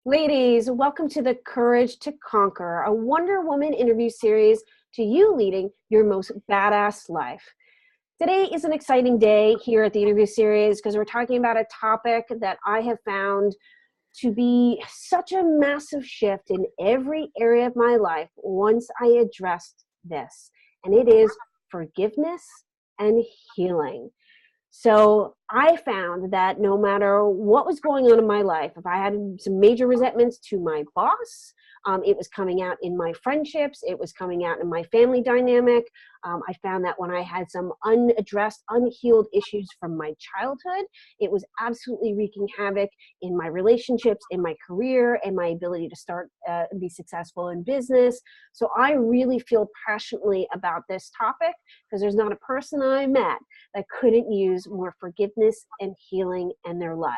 Ladies, welcome to the Courage to Conquer, a Wonder Woman interview series to you leading your most badass life. Today is an exciting day here at the interview series because we're talking about a topic that I have found to be such a massive shift in every area of my life once I addressed this, and it is forgiveness and healing. So I found that no matter what was going on in my life, if I had some major resentments to my boss, it was coming out in my friendships, it was coming out in my family dynamic. I found that when I had some unaddressed, unhealed issues from my childhood, it was absolutely wreaking havoc in my relationships, in my career, and my ability to start and be successful in business. So I really feel passionately about this topic because there's not a person I met that couldn't use more forgiveness and healing in their life.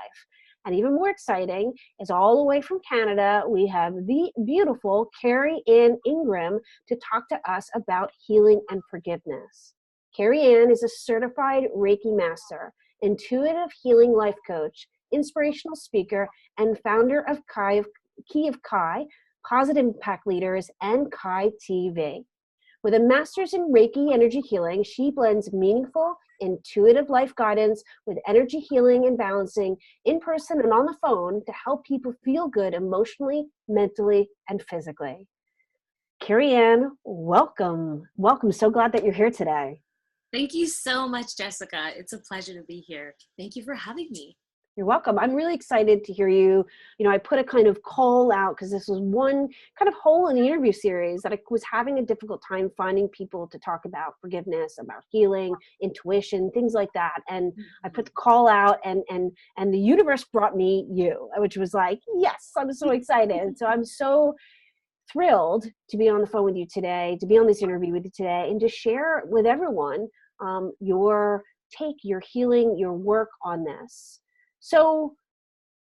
And even more exciting is all the way from Canada, we have the beautiful KERRY-ANN Ingram to talk to us about healing and forgiveness. KERRY-ANN is a certified Reiki Master, intuitive healing life coach, inspirational speaker, and founder of Key of Kai, Positive Impact Leaders, and Kai TV. With a master's in Reiki Energy Healing, she blends meaningful, intuitive life guidance with energy healing and balancing in person and on the phone to help people feel good emotionally, mentally, and physically. KERRY-ANN, welcome. Welcome. So glad that you're here today. Thank you so much, Jessica. It's a pleasure to be here. Thank you for having me. You're welcome. I'm really excited to hear you. You know, I put a kind of call out because this was one kind of hole in the interview series that I was having a difficult time finding people to talk about forgiveness, about healing, intuition, things like that. And I put the call out and the universe brought me you, which was like, yes, I'm so excited. So I'm so thrilled to be on the phone with you today, to be on this interview with you today, and to share with everyone your take, your healing, your work on this. So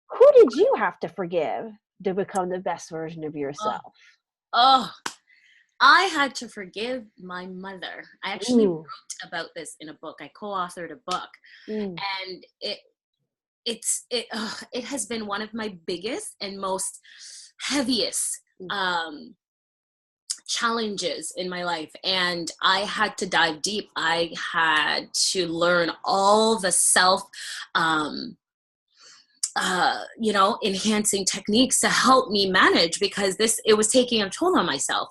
who did you have to forgive to become the best version of yourself? I had to forgive my mother. I actually wrote about this in a book. I co-authored a book, and it has been one of my biggest and most heaviest challenges in my life, and I had to dive deep. I had to learn all the enhancing techniques to help me manage, because it was taking a toll on myself,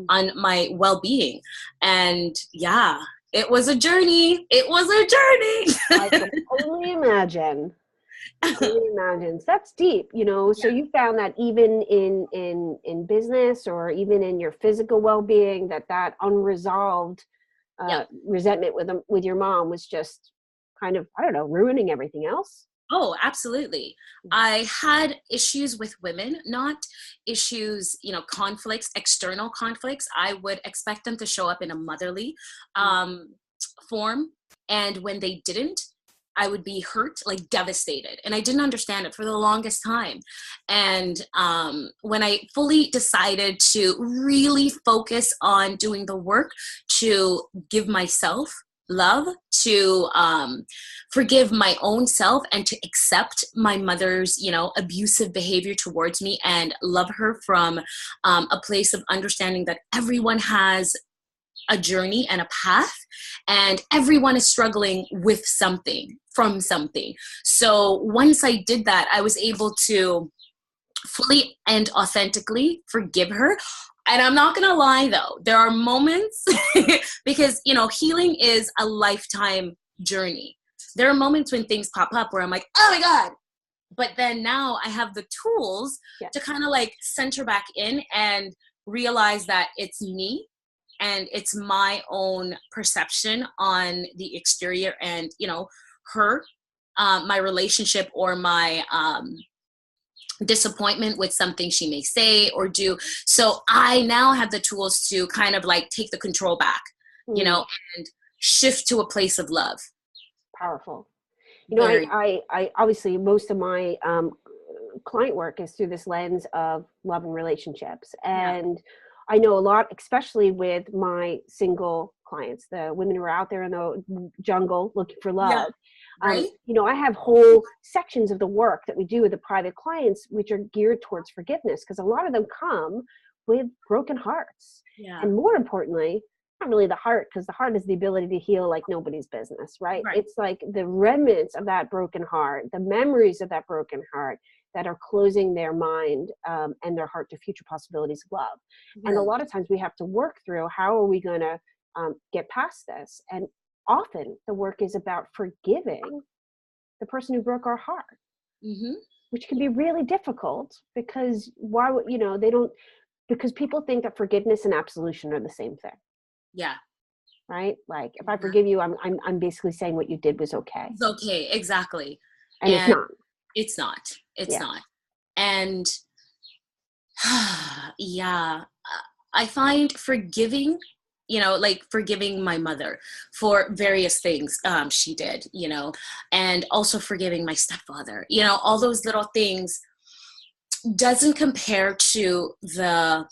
on my well-being. And yeah, it was a journey. I can only imagine. That's deep, you know. So you found that even in business or even in your physical well-being, that unresolved resentment with your mom was just kind of, I don't know, ruining everything else. Oh, absolutely. I had issues with women, not issues, conflicts, external conflicts. I would expect them to show up in a motherly form. And when they didn't, I would be hurt, like devastated. And I didn't understand it for the longest time. And when I fully decided to really focus on doing the work to give myself love, to forgive my own self, and to accept my mother's, abusive behavior towards me, and love her from a place of understanding that everyone has a journey and a path, and everyone is struggling with something, from something. So once I did that, I was able to fully and authentically forgive her. And I'm not going to lie, though, there are moments because, healing is a lifetime journey. There are moments when things pop up where I'm like, oh my God. But then now I have the tools to kind of like center back in and realize that it's me and it's my own perception on the exterior and, her, my relationship, or my disappointment with something she may say or do. So I now have the tools to kind of like take the control back, and shift to a place of love. Powerful. I obviously, most of my client work is through this lens of love and relationships. And I know a lot, especially with my single clients, the women who are out there in the jungle looking for love. Right. I have whole sections of the work that we do with the private clients, which are geared towards forgiveness, because a lot of them come with broken hearts. Yeah. And more importantly, not really the heart, because the heart is the ability to heal like nobody's business, right? It's like the remnants of that broken heart, the memories of that broken heart that are closing their mind and their heart to future possibilities of love. Right. And a lot of times we have to work through, how are we going to get past this? And often the work is about forgiving the person who broke our heart, which can be really difficult, because because people think that forgiveness and absolution are the same thing. Yeah. Right? Like, if I forgive you, I'm basically saying what you did was okay. It's okay, exactly. And it's not. It's not. It's not. And yeah, I find forgiving, like forgiving my mother for various things she did, and also forgiving my stepfather, all those little things doesn't compare to the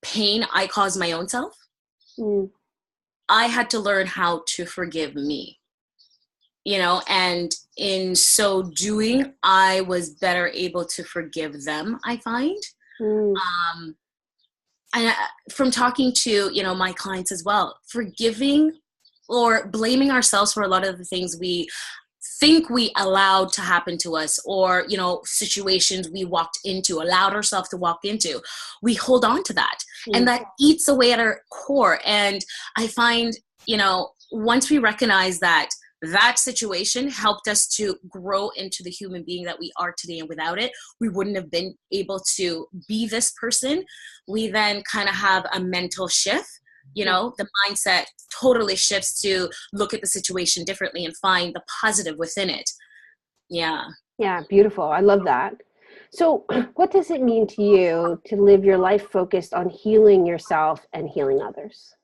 pain I caused my own self. I had to learn how to forgive me, and in so doing, I was better able to forgive them, I find. And from talking to, my clients as well, forgiving or blaming ourselves for a lot of the things we think we allowed to happen to us, or, situations we allowed ourselves to walk into, we hold on to that. And that eats away at our core. And I find, once we recognize that situation helped us to grow into the human being that we are today, and without it, we wouldn't have been able to be this person. We then kind of have a mental shift. The mindset totally shifts to look at the situation differently and find the positive within it. Yeah. Yeah, beautiful. I love that. So what does it mean to you to live your life focused on healing yourself and healing others?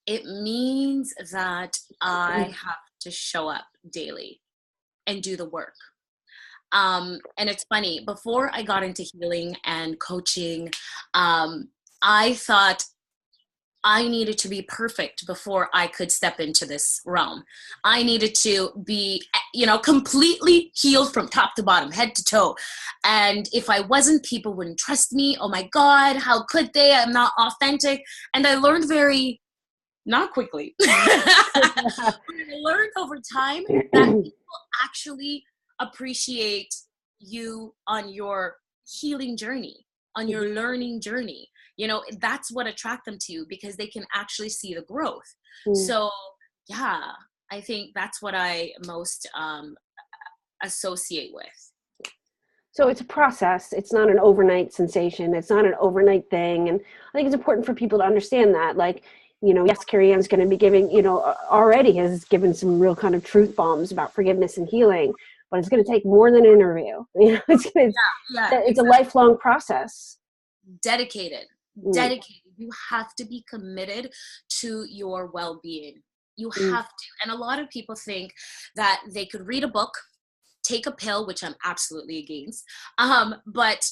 It means that I have to show up daily and do the work. And it's funny, before I got into healing and coaching, I thought I needed to be perfect before I could step into this realm. I needed to be, completely healed from top to bottom, head to toe. And if I wasn't, people wouldn't trust me. Oh my God, how could they? I'm not authentic. And I learned not quickly. I learned over time that people actually appreciate you on your healing journey, on your learning journey. That's what attract them to you, because they can actually see the growth. So yeah, I think that's what I most associate with. So it's a process. It's not an overnight sensation. It's not an overnight thing. And I think it's important for people to understand that. Like, yes, KERRY-ANN's going to be giving, already has given some real kind of truth bombs about forgiveness and healing, but it's going to take more than an interview. It's a lifelong process. Dedicated. You have to be committed to your well-being. You have to. And a lot of people think that they could read a book, take a pill, which I'm absolutely against, but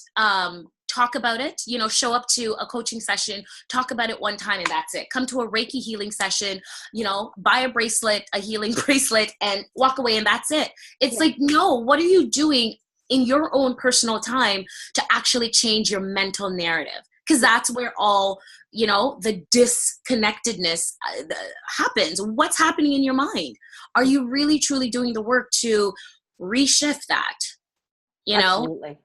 talk about it, show up to a coaching session, talk about it one time, and that's it. Come to a Reiki healing session, buy a healing bracelet, and walk away, and that's it. It's like, no, what are you doing in your own personal time to actually change your mental narrative? Because that's where all, the disconnectedness happens. What's happening in your mind? Are you really, truly doing the work to reshift that? Absolutely.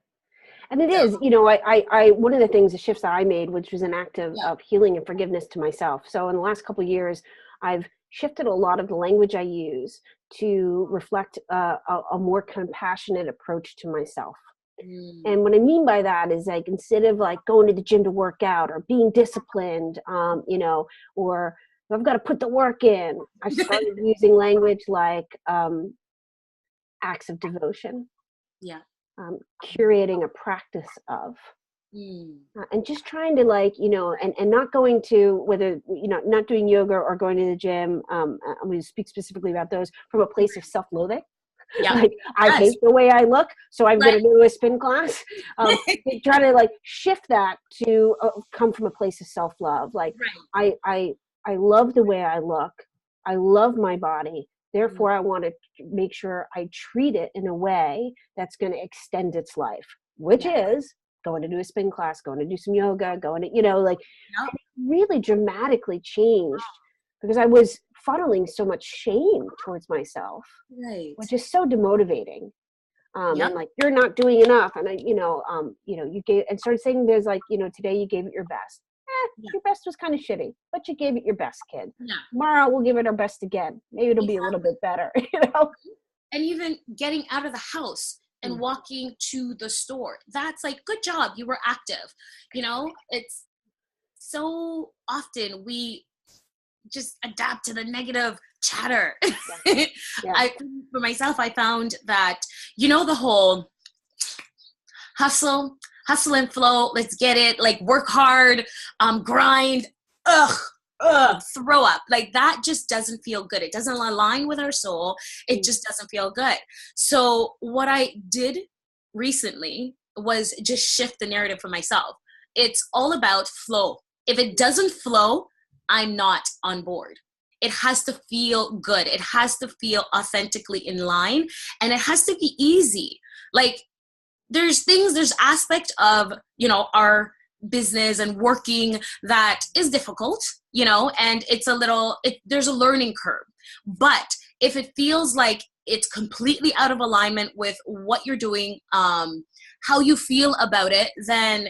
And it is, I one of the things, the shifts that I made, which was an act of healing and forgiveness to myself. So in the last couple of years, I've shifted a lot of the language I use to reflect a more compassionate approach to myself. And what I mean by that is, like, instead of like going to the gym to work out or being disciplined, or I've got to put the work in, I started using language like acts of devotion. Yeah. Curating a practice of, and just trying to, like, and not going to, whether, not doing yoga or going to the gym. I'm going to speak specifically about those from a place of self-loathing. Yeah. Like, I hate the way I look, so I'm going to go to a spin class. Try to, like, shift that to come from a place of self-love. Like, I love the way I look. I love my body. Therefore, I want to make sure I treat it in a way that's going to extend its life, which is going to do a spin class, going to do some yoga, going to, like, Yep. really dramatically changed because I was funneling so much shame towards myself, Right. which is so demotivating. Yep. And like, you're not doing enough. And you gave, and started saying there's like, today you gave it your best. Your best was kind of shitty, but you gave it your best, kid. Yeah. Tomorrow we'll give it our best again. Maybe it'll be a little bit better, And even getting out of the house and walking to the store. That's like, good job. You were active. It's so often we just adapt to the negative chatter. For myself, I found that, the whole hustle and flow, let's get it, like work hard, grind, throw up. Like that just doesn't feel good. It doesn't align with our soul. It just doesn't feel good. So what I did recently was just shift the narrative for myself. It's all about flow. If it doesn't flow, I'm not on board. It has to feel good. It has to feel authentically in line, and it has to be easy. Like there's aspect of, our business and working that is difficult, and there's a learning curve. But if it feels like it's completely out of alignment with what you're doing, how you feel about it, then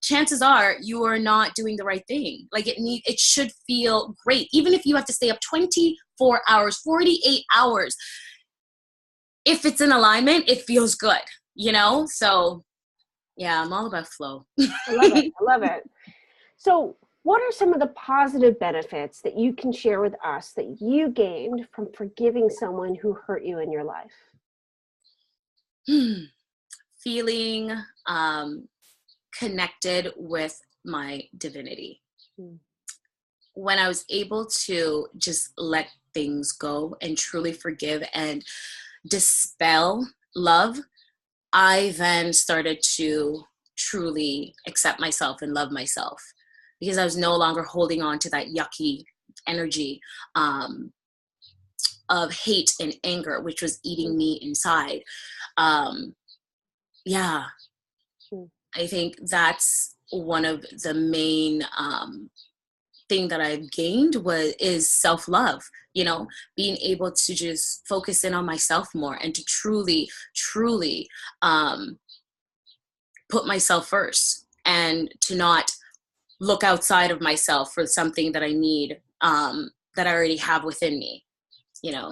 chances are you are not doing the right thing. Like it should feel great. Even if you have to stay up 24 hours, 48 hours, if it's in alignment, it feels good, So yeah, I'm all about flow. I love it. So what are some of the positive benefits that you can share with us that you gained from forgiving someone who hurt you in your life? Feeling connected with my divinity. When I was able to just let things go and truly forgive and dispel love, I then started to truly accept myself and love myself, because I was no longer holding on to that yucky energy of hate and anger, which was eating me inside. I think that's one of the main thing that I've gained is self-love, being able to just focus in on myself more and to truly put myself first, and to not look outside of myself for something that I need, that I already have within me, I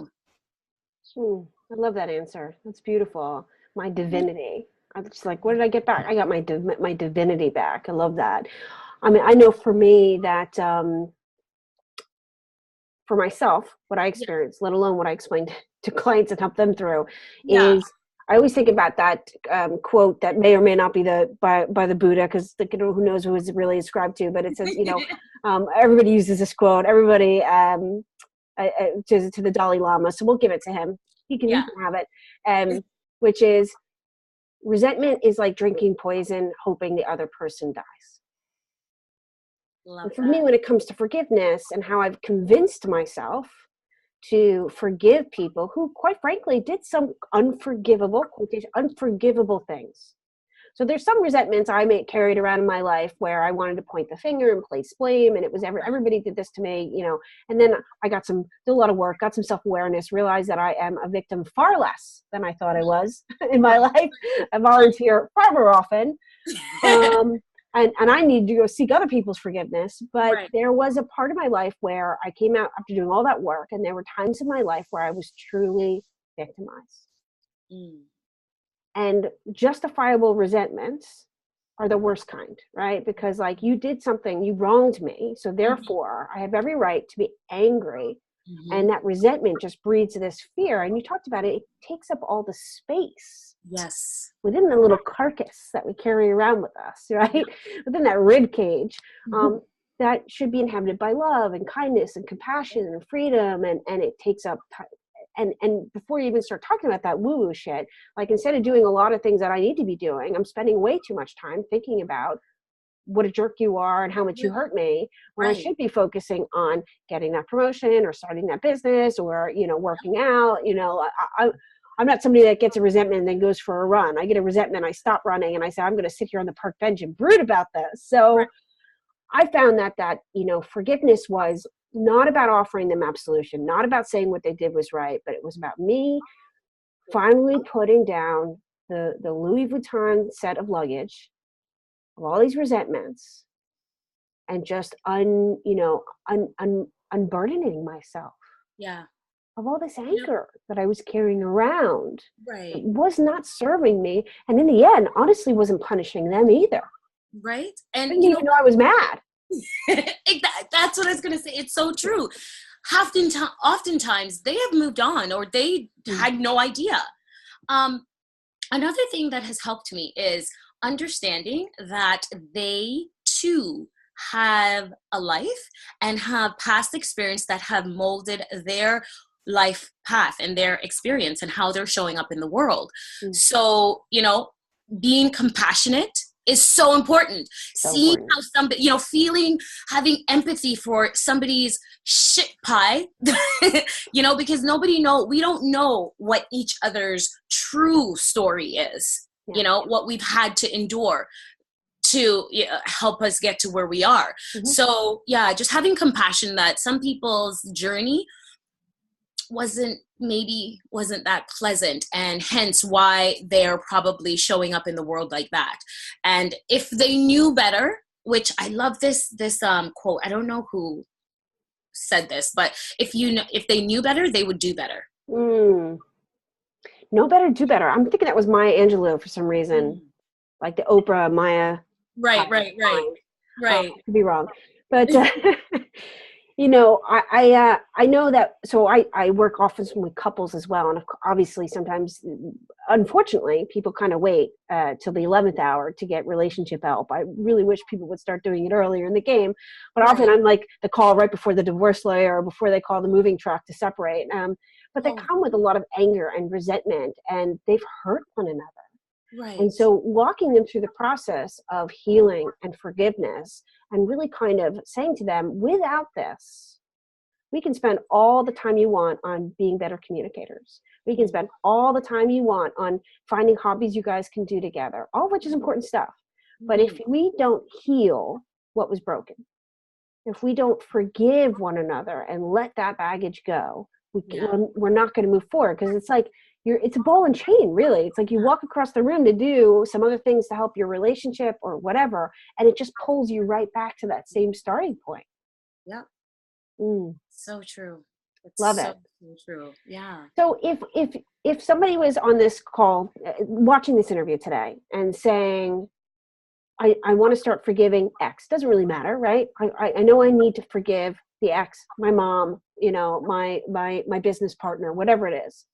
love that answer. That's beautiful. My divinity. I'm just like, what did I get back? I got my divinity back. I love that. I mean, I know for me that for myself, what I experienced, let alone what I explained to clients and help them through, is I always think about that quote that may or may not be by the Buddha, because who knows who is really ascribed to, but it says, everybody uses this quote. Everybody to the Dalai Lama, so we'll give it to him. He can have it, which is, resentment is like drinking poison, hoping the other person dies. And for me, when it comes to forgiveness and how I've convinced myself to forgive people who, quite frankly, did some unforgivable things. So there's some resentments I may carried around in my life where I wanted to point the finger and place blame, and it was everybody did this to me, and then I did a lot of work, got some self-awareness, realized that I am a victim far less than I thought I was in my life. I volunteer far more often. And I need to go seek other people's forgiveness. But there was a part of my life where I came out after doing all that work, and there were times in my life where I was truly victimized. And justifiable resentments are the worst kind, right? Because like, you did something, you wronged me, so therefore I have every right to be angry. And that resentment just breeds this fear. And you talked about it, it takes up all the space within the little carcass that we carry around with us, right? Within that rib cage, that should be inhabited by love and kindness and compassion and freedom. And it takes up time. And before you even start talking about that woo-woo shit, like, instead of doing a lot of things that I need to be doing, I'm spending way too much time thinking about what a jerk you are and how much you hurt me, when I Right. should be focusing on getting that promotion or starting that business or, working out. I'm not somebody that gets a resentment and then goes for a run. I get a resentment, I stop running, and I say, I'm going to sit here on the park bench and brood about this. So Right. I found that forgiveness was not about offering them absolution, not about saying what they did was right, but it was about me finally putting down the Louis Vuitton set of luggage of all these resentments and just unburdening myself Yeah. of all this anger that I was carrying around. It Right. was not serving me, and in the end, honestly, wasn't punishing them either. Right. I And didn't even know I was mad. that's what I was going to say. It's so true. Oftentimes they have moved on, or they had no idea. Another thing that has helped me is understanding that they too have a life and have past experience that have molded their life path and their experience and how they're showing up in the world. So, being compassionate is so important. So Seeing important. how somebody, having empathy for somebody's shit pie, because we don't know what each other's true story is, what we've had to endure to help us get to where we are. So just having compassion that some people's journey wasn't that pleasant, and hence why they're probably showing up in the world like that. And if they knew better, which I love this quote, I don't know who said this, but if they knew better, they would do better. Know better, do better. I'm thinking that was Maya Angelou for some reason, like the Oprah Maya. Right. Could be wrong, but I know that. So I work often with couples as well, and obviously sometimes, unfortunately, people kind of wait till the 11th hour to get relationship help. I really wish people would start doing it earlier in the game, but often I'm like the call right before the divorce lawyer or before they call the moving truck to separate. But they come with a lot of anger and resentment, and they've hurt one another. Right. And so walking them through the process of healing and forgiveness, and really kind of saying to them, without this, we can spend all the time you want on being better communicators. We can spend all the time you want on finding hobbies you guys can do together, all of which is important stuff. But if we don't heal what was broken, if we don't forgive one another and let that baggage go, we're not going to move forward, because it's like it's a ball and chain, really. It's like you walk across the room to do some other things to help your relationship or whatever, and it just pulls you right back to that same starting point. Yep. So true. Love it. So true. Yeah. So if somebody was on this call, watching this interview today, and saying, I want to start forgiving X, doesn't really matter, right? I know I need to forgive the ex, my mom, my business partner, whatever it is.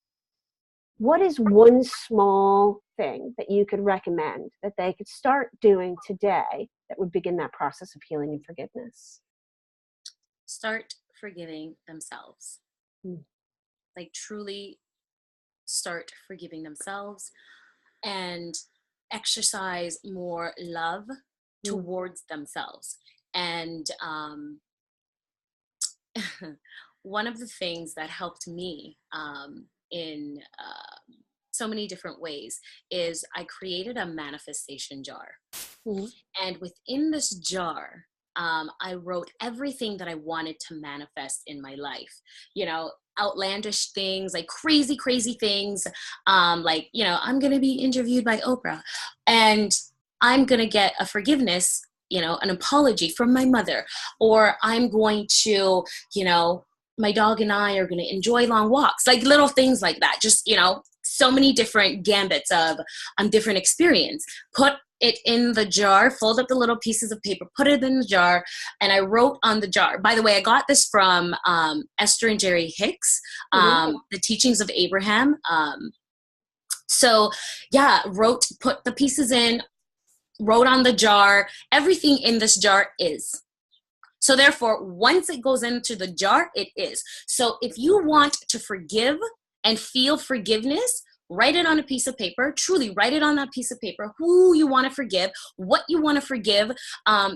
What is one small thing that you could recommend that they could start doing today that would begin that process of healing and forgiveness? Start forgiving themselves. Like, truly start forgiving themselves and exercise more love towards themselves. And one of the things that helped me in so many different ways is I created a manifestation jar. And within this jar, I wrote everything that I wanted to manifest in my life. Outlandish things, like crazy things. I'm going to be interviewed by Oprah, and I'm going to get a forgiveness, an apology from my mother, or I'm going to, my dog and I are going to enjoy long walks, like little things like that. Just, so many different gambits of different experience. Put it in the jar, fold up the little pieces of paper, put it in the jar, and I wrote on the jar. By the way, I got this from Esther and Jerry Hicks, The Teachings of Abraham. Put the pieces in, wrote on the jar, everything in this jar is. So therefore, once it goes into the jar, it is. So if you want to forgive and feel forgiveness, write it on a piece of paper, truly write it on that piece of paper, who you want to forgive, what you want to forgive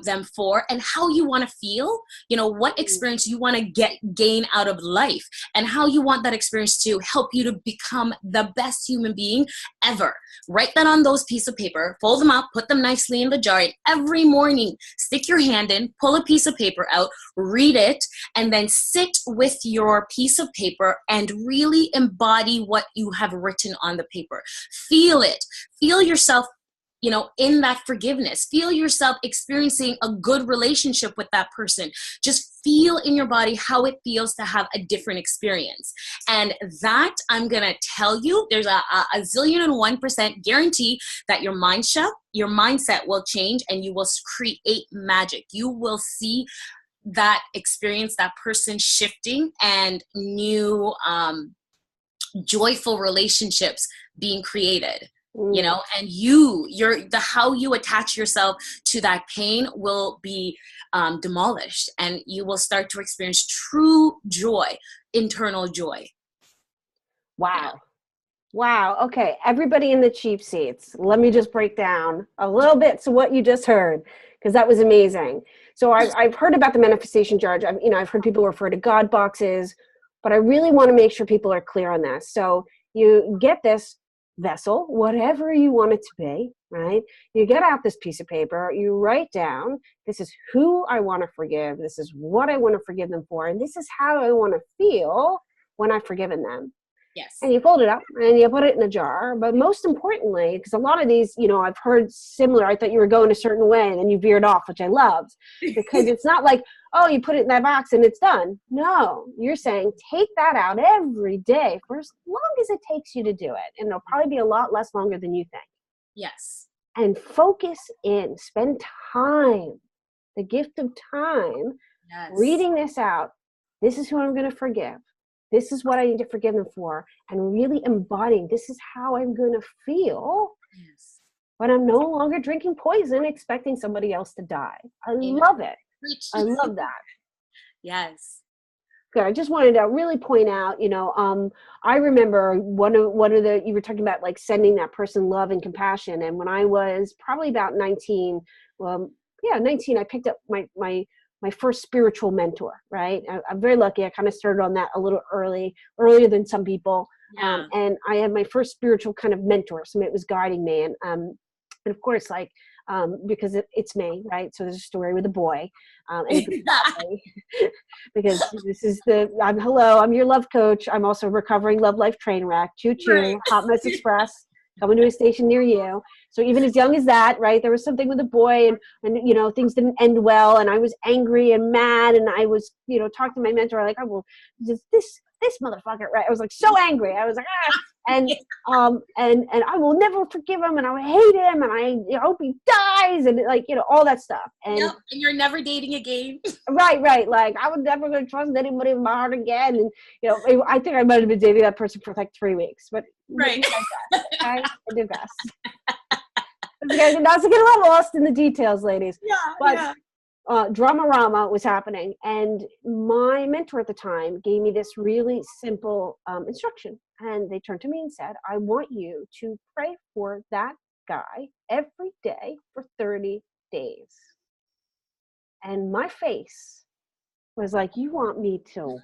them for, and how you want to feel, you know, what experience you want to gain out of life, and how you want that experience to help you to become the best human being ever. Write that on those pieces of paper, fold them up, put them nicely in the jar, and every morning stick your hand in, pull a piece of paper out, read it, and then sit with your piece of paper and really embody what you have written on the paper. Feel it. Feel yourself, you know, in that forgiveness. Feel yourself experiencing a good relationship with that person. Just feel in your body how it feels to have a different experience. And that, I'm going to tell you, there's a 1,000,001% guarantee that your mindset will change, and you will create magic. You will see that experience, that person shifting, and new joyful relationships being created. You know, and how you attach yourself to that pain will be demolished, and you will start to experience true joy, internal joy. Wow. Wow. Okay. Everybody in the cheap seats, let me just break down a little bit to what you just heard, because that was amazing. So I've heard about the manifestation jar. I've heard people refer to God boxes, but I really want to make sure people are clear on this. So you get this vessel, whatever you want it to be, right? You get out this piece of paper, you write down, this is who I want to forgive, this is what I want to forgive them for, and this is how I want to feel when I've forgiven them. Yes. And you fold it up and you put it in a jar. But most importantly, because a lot of these, I've heard similar, I thought you were going a certain way and then you veered off, which I loved, because it's not like, oh, you put it in that box and it's done. No, you're saying take that out every day for as long as it takes you to do it. And it'll probably be a lot less longer than you think. Yes. And focus in, spend time, the gift of time, reading this out. This is who I'm going to forgive. This is what I need to forgive them for, and really embodying, this is how I'm going to feel when I'm no longer drinking poison, expecting somebody else to die. I love it. I love that. Yes. Good. I just wanted to really point out, I remember one of the, you were talking about like sending that person love and compassion. And when I was probably about 19, 19, I picked up my first spiritual mentor, right? I'm very lucky. I kind of started on that a little earlier than some people. Yeah. And I had my first spiritual kind of mentor. Somebody that was guiding me. And of course, because it's me, right? So there's a story with a boy. And because this is I'm your love coach. I'm also a recovering love life train wreck. Choo-choo, right. Hot Mess Express. Coming to a station near you. So even as young as that, right, there was something with a boy and things didn't end well, and I was angry and mad, and I was, talking to my mentor, like, this motherfucker, right? I was like so angry. I was like, and I will never forgive him, and I hate him, and I hope he dies, and all that stuff. And yep. And you're never dating again. Right. Like, I would never going to trust anybody in my heart again. And, I think I might have been dating that person for like 3 weeks, but right. I did best. Not to get a little lost in the details, ladies. Yeah. But Drama-rama was happening, and my mentor at the time gave me this really simple instruction. And they turned to me and said, I want you to pray for that guy every day for 30 days. And my face was like, you want me to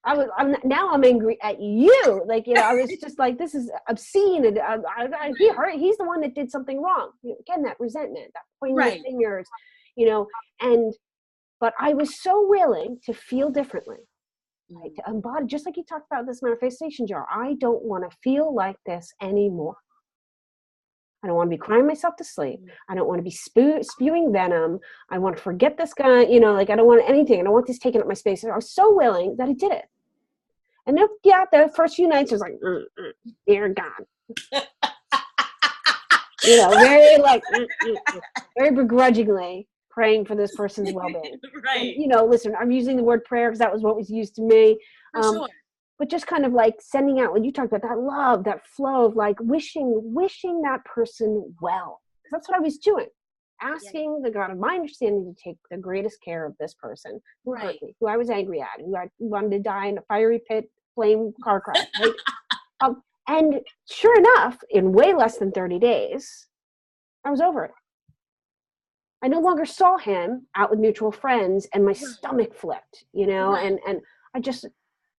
what? I'm angry at you. I was just like, this is obscene. And he's the one that did something wrong. Again, that resentment, that pointing the fingers, but I was so willing to feel differently, right? To embody, just like you talked about this manifestation jar. I don't want to feel like this anymore. I don't want to be crying myself to sleep. I don't want to be spewing venom. I want to forget this guy, I don't want anything. I don't want this taking up my space. And I was so willing that I did it. And then, the first few nights I was like, dear God. Very very begrudgingly praying for this person's well-being. Right. And, listen, I'm using the word prayer because that was what was used to me. For sure. But just kind of like sending out, when you talked about that love, that flow of like wishing that person well. Because that's what I was doing. Asking the God of my understanding to take the greatest care of this person who hurt me, who I was angry at, who I wanted to die in a fiery pit, flame car crash. Right? And sure enough, in way less than 30 days, I was over it. I no longer saw him out with mutual friends, and my stomach flipped, you know, and I just,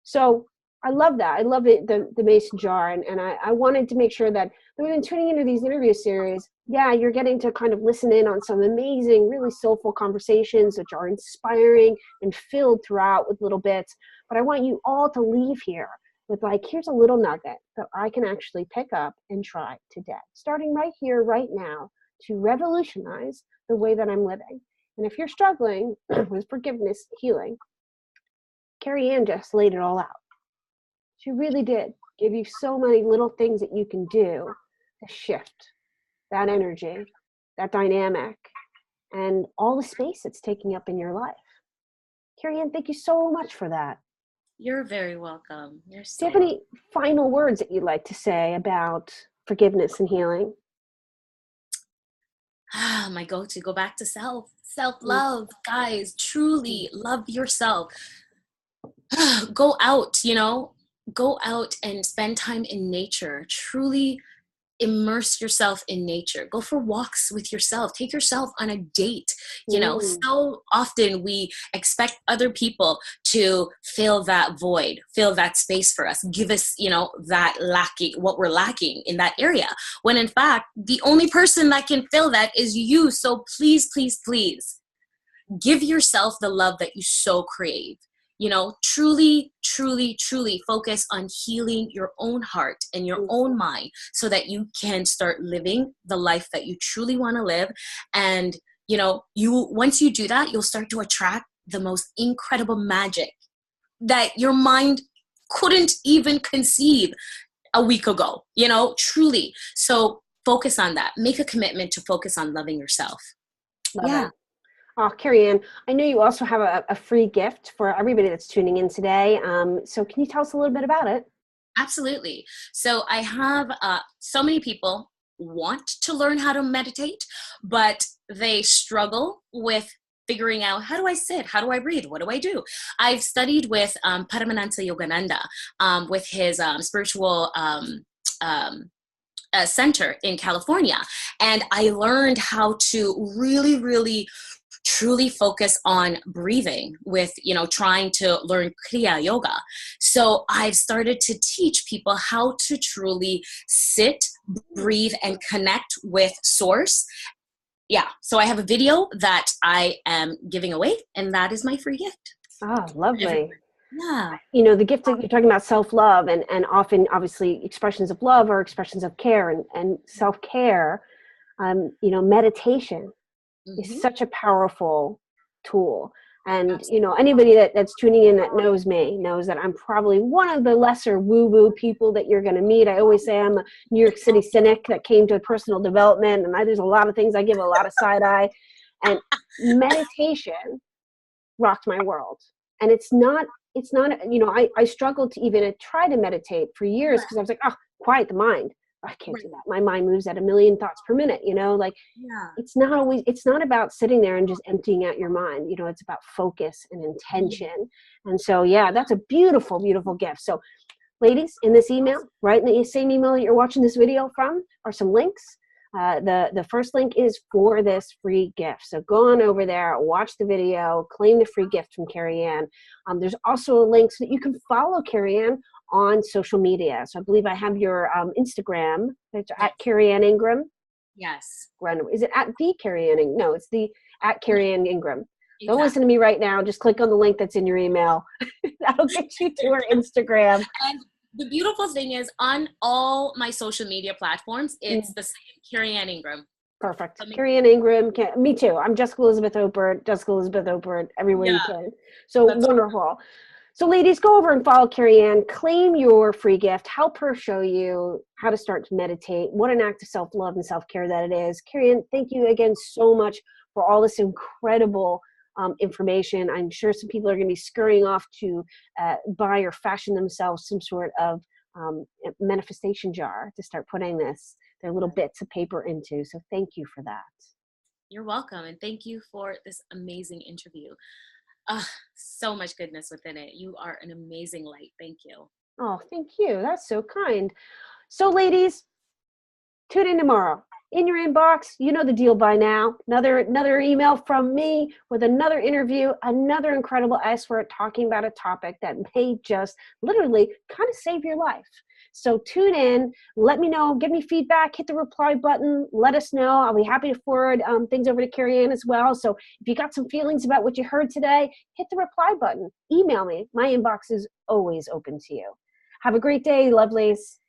so I love that. I love it, the mason jar. And I wanted to make sure that the women tuning into these interview series, yeah, you're getting to kind of listen in on some amazing, really soulful conversations, which are inspiring and filled throughout with little bits. But I want you all to leave here with like, here's a little nugget that I can actually pick up and try today, starting right here, right now, to revolutionize the way that I'm living. And if you're struggling with forgiveness, healing, KERRY-ANN just laid it all out. She really did give you so many little things that you can do to shift that energy, that dynamic, and all the space it's taking up in your life. KERRY-ANN, thank you so much for that. You're very welcome. You're so Do you have any final words that you'd like to say about forgiveness and healing? My go-to, go back to self-love. Guys, truly love yourself. Go out, go out and spend time in nature. Truly immerse yourself in nature. Go for walks with yourself. Take yourself on a date. So often we expect other people to fill that void, fill that space for us, give us, that lacking, what we're lacking in that area. When in fact, the only person that can fill that is you. So please, please, please give yourself the love that you so crave. Truly, truly, truly focus on healing your own heart and your own mind so that you can start living the life that you truly want to live. And, once you do that, you'll start to attract the most incredible magic that your mind couldn't even conceive a week ago, truly. So focus on that. Make a commitment to focus on loving yourself. Love it. Oh, KERRY-ANN, I know you also have a free gift for everybody that's tuning in today. So can you tell us a little bit about it? Absolutely. So I have so many people want to learn how to meditate, but they struggle with figuring out, how do I sit? How do I breathe? What do I do? I've studied with Paramanansa Yogananda with his spiritual center in California. And I learned how to really, really truly focus on breathing with, trying to learn Kriya Yoga. So I've started to teach people how to truly sit, breathe, and connect with source. Yeah. So I have a video that I am giving away, and that is my free gift. Oh, lovely. Yeah. The gift that you're talking about, self-love, and often, obviously, expressions of love are expressions of care, and self-care, meditation is such a powerful tool. And, anybody that's tuning in that knows me knows that I'm probably one of the lesser woo-woo people that you're going to meet. I always say I'm a New York City cynic that came to personal development, and there's a lot of things I give a lot of side eye. And meditation rocked my world. And it's not, I struggled to even try to meditate for years because I was like, quiet the mind. I can't do that. My mind moves at 1 million thoughts per minute, It's not about sitting there and just emptying out your mind. It's about focus and intention. And so, that's a beautiful, beautiful gift. So ladies, in this email, right in the same email that you're watching this video from, are some links. The first link is for this free gift. So go on over there, watch the video, claim the free gift from KERRY-ANN. There's also a link so that you can follow KERRY-ANN on social media. So I believe I have your Instagram. It's at KERRY-ANN Ingram. Yes. Is it at the KERRY-ANN Ingram? No, it's the at KERRY-ANN Ingram. Exactly. Don't listen to me right now. Just click on the link that's in your email. That'll get you to her Instagram. And the beautiful thing is, on all my social media platforms, it's the same, KERRY-ANN Ingram. Perfect. KERRY-ANN Ingram. Me too. I'm Jessica Elizabeth OPERT, everywhere you can. So wonderful. So ladies, go over and follow KERRY-ANN, claim your free gift, help her show you how to start to meditate, what an act of self-love and self-care that it is. KERRY-ANN, thank you again so much for all this incredible information. I'm sure some people are going to be scurrying off to buy or fashion themselves some sort of manifestation jar to start putting their little bits of paper into. So thank you for that. You're welcome. And thank you for this amazing interview. So much goodness within it. You are an amazing light. Thank you. Oh, thank you. That's so kind. So ladies, tune in tomorrow. In your inbox, you know the deal by now. Another email from me with another interview, another incredible expert talking about a topic that may just literally kind of save your life. So tune in, let me know, give me feedback, hit the reply button, let us know. I'll be happy to forward things over to KERRY-ANN as well. So if you got some feelings about what you heard today, hit the reply button, email me. My inbox is always open to you. Have a great day, lovelies.